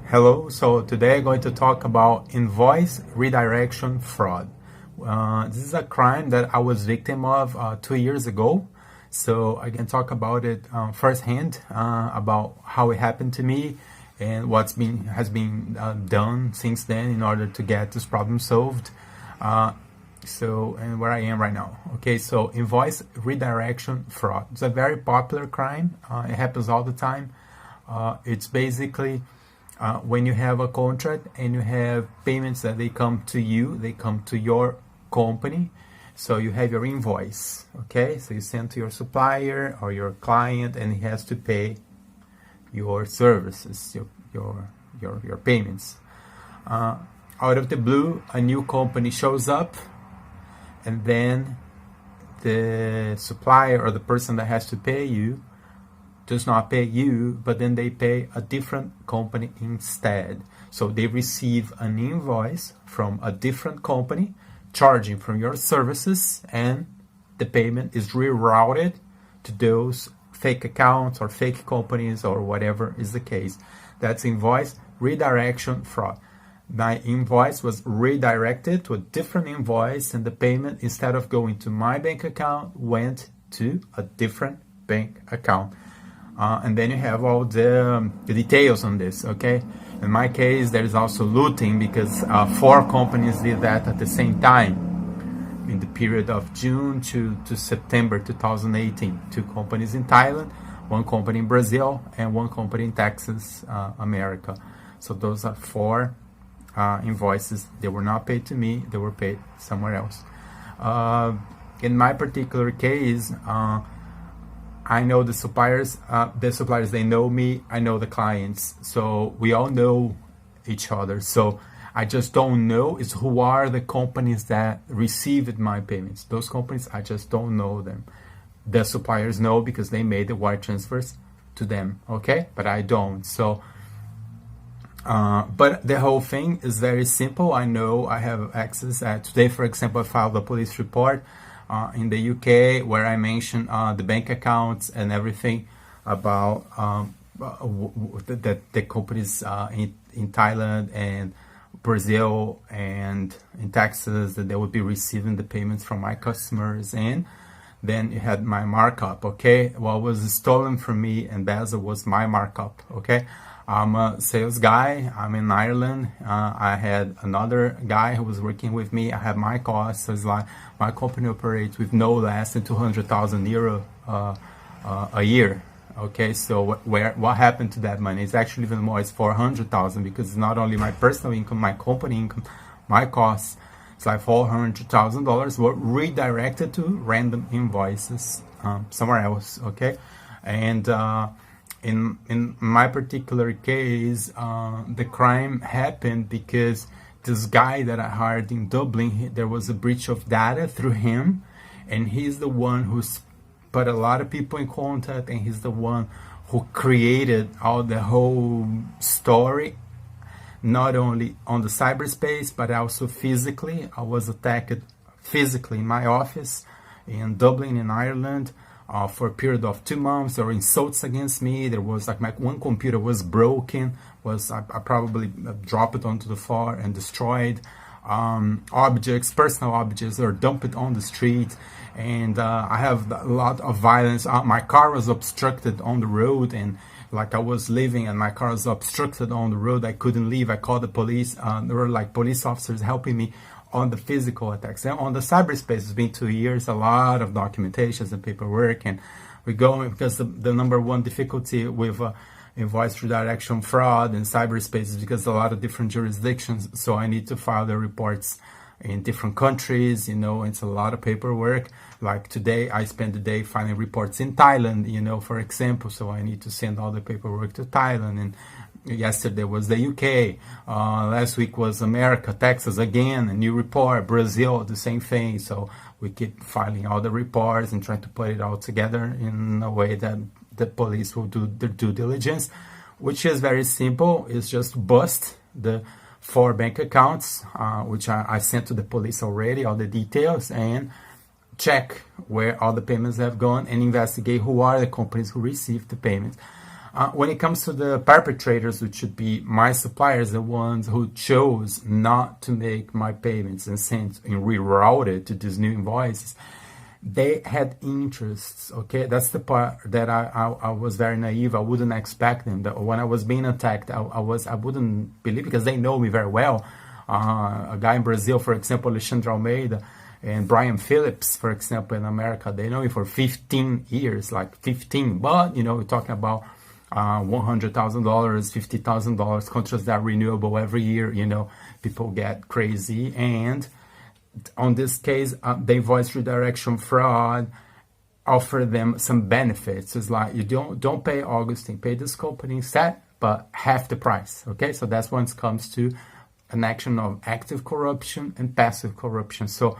Hello, so today I'm going to talk about invoice redirection fraud. This is a crime that I was victim of 2 years ago, so I can talk about it firsthand, about how it happened to me and has been done since then in order to get this problem solved. And where I am right now. Okay, so invoice redirection fraud. It's a very popular crime. It happens all the time. It's basically when you have a contract and you have payments that they come to you, they come to your company. So you have your invoice, okay? So you send to your supplier or your client, and he has to pay your services, your payments. Out of the blue, a new company shows up, and then the supplier or the person that has to pay you does not pay you, but then they pay a different company instead. So they receive an invoice from a different company charging from your services, and the payment is rerouted to those fake accounts or fake companies or whatever is the case. That's invoice redirection fraud. My invoice was redirected to a different invoice, and the payment, instead of going to my bank account, went to a different bank account. And then you have all the details on this, okay? In my case, there is also looting, because 4 companies did that at the same time in the period of June to September 2018. 2 companies in Thailand, 1 company in Brazil, and 1 company in Texas, America. So those are 4 invoices. They were not paid to me, they were paid somewhere else. In my particular case, I know the suppliers, they know me, I know the clients, so we all know each other. So I just don't know is who are the companies that received my payments. Those companies, I just don't know them. The suppliers know because they made the wire transfers to them, okay? But I don't. So, but the whole thing is very simple. I know I have access. Today, for example, I filed a police report in the UK, where I mentioned the bank accounts and everything about the companies in Thailand and Brazil and in Texas, that they would be receiving the payments from my customers. And then you had my markup, okay? What was stolen from me and embezzled was my markup, okay? I'm a sales guy. I'm in Ireland. I had another guy who was working with me. I have my costs. So it's like my company operates with no less than 200,000 euro a year. Okay, so what happened to that money? It's actually even more. It's 400,000, because it's not only my personal income, my company income, my costs. It's like $400,000 were redirected to random invoices somewhere else. Okay, and in my particular case, the crime happened because this guy that I hired in Dublin, there was a breach of data through him, and he's the one who's put a lot of people in contact, and he's the one who created the whole story, not only on the cyberspace, but also physically. I was attacked physically in my office in Dublin, in Ireland. For a period of 2 months. There were insults against me. There was like my one computer was broken, I probably dropped it onto the floor and destroyed. Objects, personal objects, are dumped on the street, and I have a lot of violence. My car was obstructed on the road, and like I was leaving and my car was obstructed on the road. I couldn't leave. I called the police. There were like police officers helping me on the physical attacks. And on the cyberspace, it's been 2 years, a lot of documentations and paperwork, and we're going, because the number one difficulty with invoice redirection fraud in cyberspace is because a lot of different jurisdictions, so I need to file the reports in different countries, it's a lot of paperwork. Like today, I spent the day filing reports in Thailand, for example, so I need to send all the paperwork to Thailand, and yesterday was the UK, last week was America, Texas again, a new report, Brazil, the same thing. So we keep filing all the reports and trying to put it all together in a way that the police will do their due diligence, which is very simple. It's just bust the 4 bank accounts, which I sent to the police already, all the details, and check where all the payments have gone and investigate who are the companies who received the payments. When it comes to the perpetrators, which should be my suppliers, the ones who chose not to make my payments and sent and rerouted to these new invoices, they had interests. Okay, that's the part that I was very naive. I wouldn't expect them. That when I was being attacked, I wouldn't believe, because they know me very well. A guy in Brazil, for example, Alexandre Almeida, and Brian Phillips, for example, in America, they know me for 15 years, like 15. But we're talking about $100,000, $50,000 contracts that are renewable every year. People get crazy. And on this case, the invoice redirection fraud offer them some benefits. It's like, you don't pay Augustin, pay this company instead, but half the price. Okay, so that's when it comes to an action of active corruption and passive corruption. So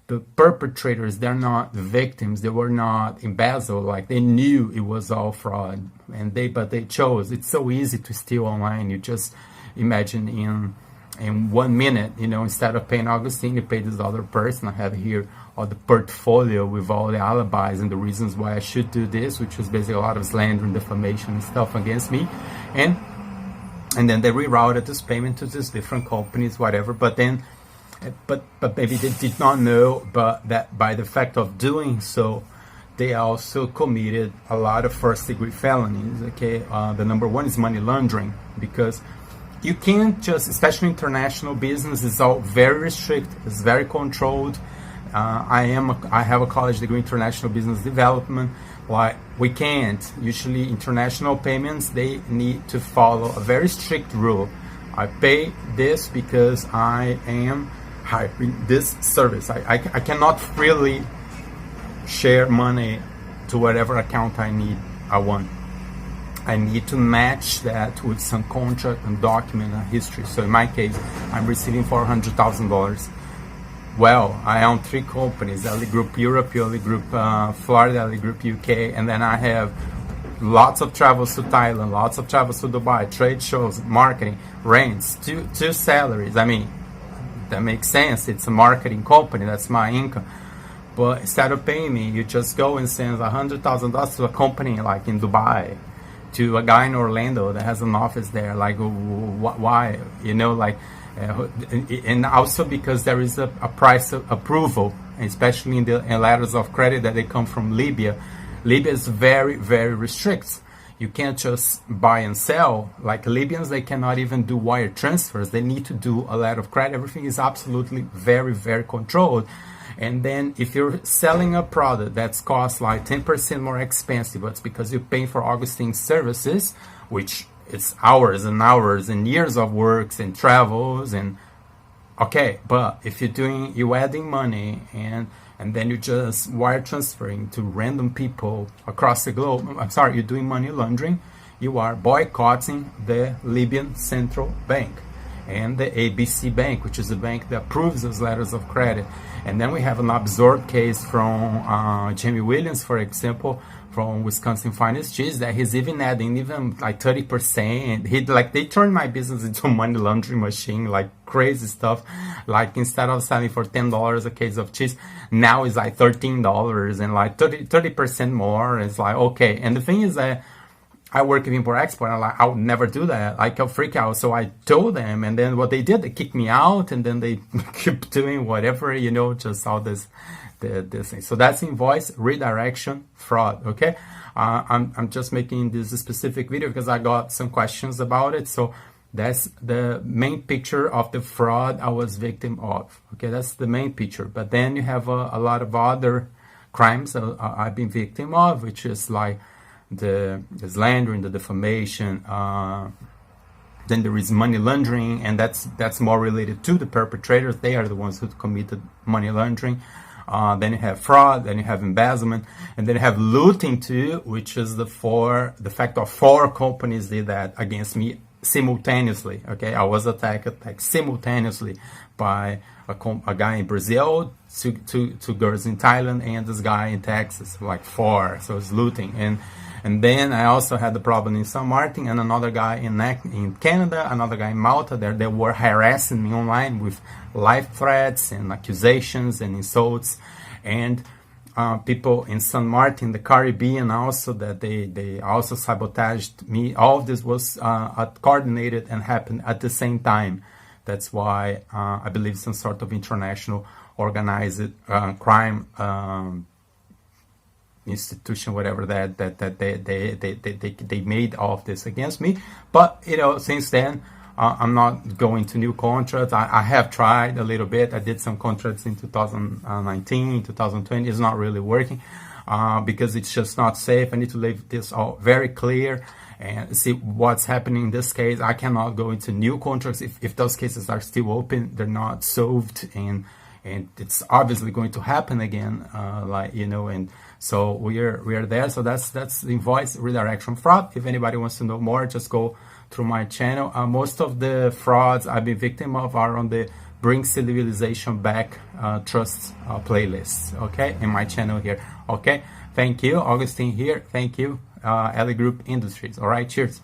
the perpetrators, they're not victims, they were not embezzled, like they knew it was all fraud, but they chose. It's so easy to steal online. You just imagine in 1 minute, instead of paying Augustin, you pay this other person. I have here all the portfolio with all the alibis and the reasons why I should do this, which was basically a lot of slander and defamation and stuff against me. And then they rerouted this payment to these different companies, whatever. But maybe they did not know, but that by the fact of doing so, they also committed a lot of first-degree felonies. Okay, the number one is money laundering, because you can't just, especially international business, is all very restricted, it's very controlled. I have a college degree in international business development. Like, we can't, usually international payments, they need to follow a very strict rule. I pay this because I am hiring this service. I cannot freely share money to whatever account I want. I need to match that with some contract and document and history. So in my case, I'm receiving $400,000. Well, I own 3 companies: LEGroup Europe, LEGroup Florida, LEGroup UK, and then I have lots of travels to Thailand, lots of travels to Dubai, trade shows, marketing, rents, two salaries. I mean, that makes sense. It's a marketing company. That's my income. But instead of paying me, you just go and send $100,000 to a company like in Dubai, to a guy in Orlando that has an office there. Like, why? And also because there is a price of approval, especially in the letters of credit that they come from Libya. Libya is very, very restricted. You can't just buy and sell. Like Libyans, they cannot even do wire transfers. They need to do a letter of credit. Everything is absolutely very, very controlled. And then if you're selling a product that's cost like 10% more expensive, but it's because you're paying for Augustin's services, which it's hours and hours and years of works and travels, and okay, but if you're adding money and then you're just wire transferring to random people across the globe, I'm sorry, you're doing money laundering. You are boycotting the Libyan Central Bank and the ABC Bank, which is the bank that approves those letters of credit. And then we have an absurd case from Jamie Williams, for example, from Wisconsin Finest Cheese, that he's even adding like 30%. They turned my business into a money laundering machine, like crazy stuff. Like instead of selling for $10 a case of cheese, now it's like $13 and like 30% more. It's like, okay. And the thing is that I work with import-export, and I would never do that. I'll freak out. So I told them, and then what they did, they kicked me out, and then they keep doing whatever, just all this thing. So that's invoice redirection fraud, okay? I'm just making this specific video because I got some questions about it. So that's the main picture of the fraud I was victim of, okay? That's the main picture. But then you have a lot of other crimes I've been victim of, which is like the slandering, the defamation, then there is money laundering, and that's more related to the perpetrators. They are the ones who committed money laundering. Then you have fraud, then you have embezzlement, and then you have looting too, which is the fact of 4 companies did that against me simultaneously. Okay, I was attacked simultaneously by a guy in Brazil, two girls in Thailand, and this guy in Texas, like 4. So it's looting. And then I also had the problem in San Martin, and another guy in Canada, another guy in Malta. They were harassing me online with life threats and accusations and insults. And people in San Martin, the Caribbean, also that they also sabotaged me. All of this was coordinated and happened at the same time. That's why I believe some sort of international organized crime institution, whatever that they made all of this against me. But you know, since then, I'm not going to new contracts. I have tried a little bit. I did some contracts in 2019, 2020. It's not really working because it's just not safe. I need to leave this all very clear and see what's happening in this case. I cannot go into new contracts if those cases are still open. They're not solved, and it's obviously going to happen again. Like, you know, and so we are there. So that's invoice redirection fraud. If anybody wants to know more, just go through my channel. Most of the frauds I've been victim of are on the Bring Civilization Back Trust playlist, okay, in my channel here. Okay, thank you, Augustin here. Thank you, LEGroup Industries. All right, cheers.